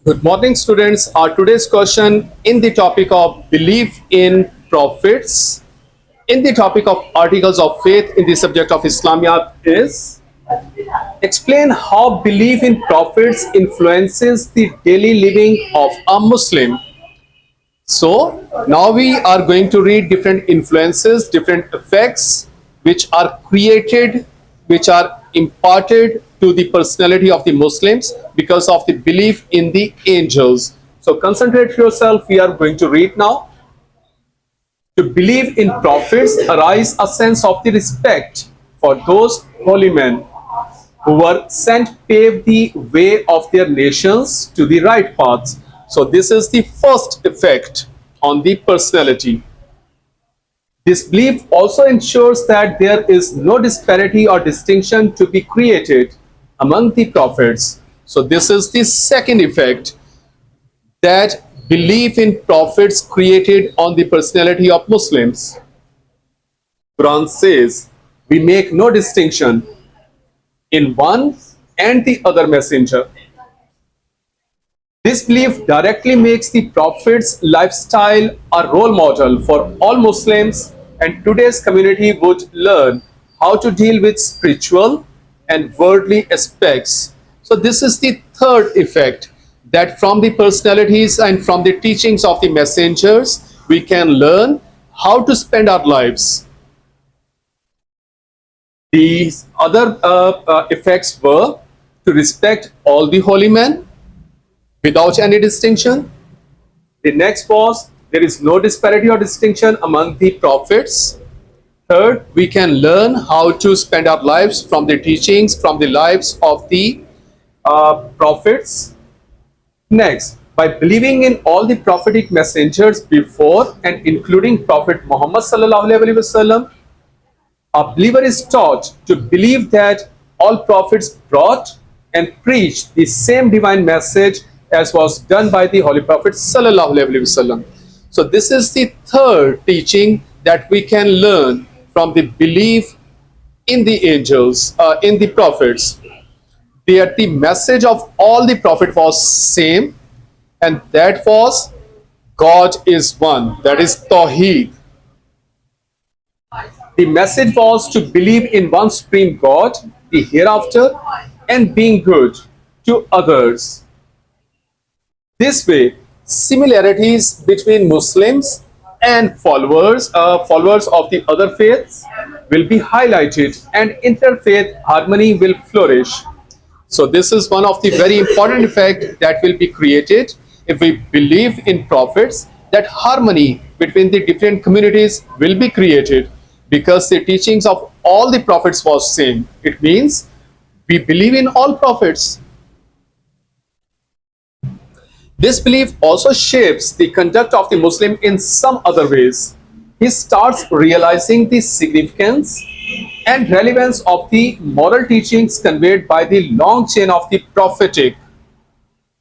Good morning, students. Our today's question in the topic of belief in prophets, in the topic of articles of faith in the subject of Islamiyat is explain how belief in prophets influences the daily living of a Muslim. So now we are going to read different influences, different effects which are created, which are imparted to the personality of the Muslims because of the belief in the angels. So concentrate yourself. We are going to read now. To believe in prophets arise a sense of the respect for those holy men who were sent pave the way of their nations to the right paths. So this is the first effect on the personality. This belief also ensures that there is no disparity or distinction to be created among the prophets. So this is the second effect that belief in prophets created on the personality of Muslims. Quran says, we make no distinction in one and the other messenger. This belief directly makes the Prophet's lifestyle a role model for all Muslims, and today's community would learn how to deal with spiritual and worldly aspects. So this is the third effect, that from the personalities and from the teachings of the messengers, we can learn how to spend our lives. These other effects were to respect all the holy men without any distinction. The next was there is no disparity or distinction among the prophets. Third, we can learn how to spend our lives from the teachings, from the lives of the prophets. Next, by believing in all the prophetic messengers before and including Prophet Muhammad sallallahu alaihi wasallam, a believer is taught to believe that all prophets brought and preached the same divine message as was done by the Holy Prophet sallallahu alaihi wasallam. So this is the third teaching that we can learn from the belief in the angels, in the prophets. That the message of all the prophet was same, and that was God is one. That is Tawheed. The message was to believe in one supreme God, the hereafter, and being good to others. This way, similarities between Muslims and followers of the other faiths will be highlighted, and interfaith harmony will flourish. So this is one of the very important effects that will be created if we believe in prophets, that harmony between the different communities will be created because the teachings of all the prophets was same. It means we believe in all prophets. This belief also shapes the conduct of the Muslim in some other ways. He starts realizing the significance and relevance of the moral teachings conveyed by the long chain of the prophetic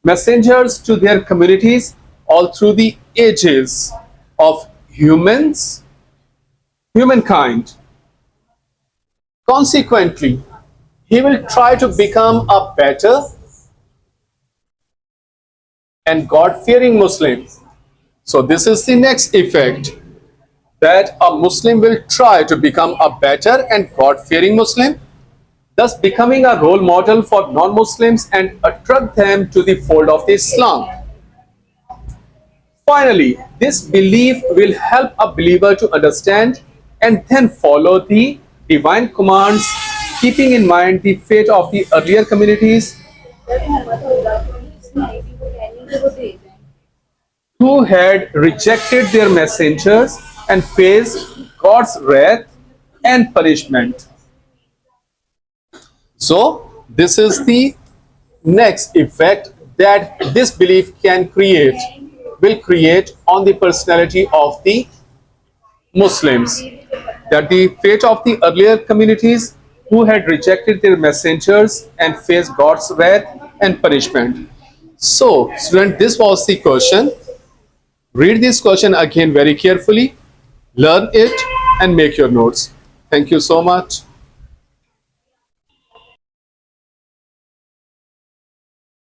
messengers to their communities all through the ages of humankind. Consequently, he will try to become a better and God-fearing Muslim. So this is the next effect, that a Muslim will try to become a better and God-fearing Muslim, thus becoming a role model for non-Muslims and attract them to the fold of the Islam. Finally, this belief will help a believer to understand and then follow the divine commands, keeping in mind the fate of the earlier communities who had rejected their messengers and faced God's wrath and punishment. So this is the next effect that this belief will create on the personality of the Muslims, that the fate of the earlier communities who had rejected their messengers and faced God's wrath and punishment. So student, this was the question. Read this question again very carefully, learn it and make your notes. Thank you so much.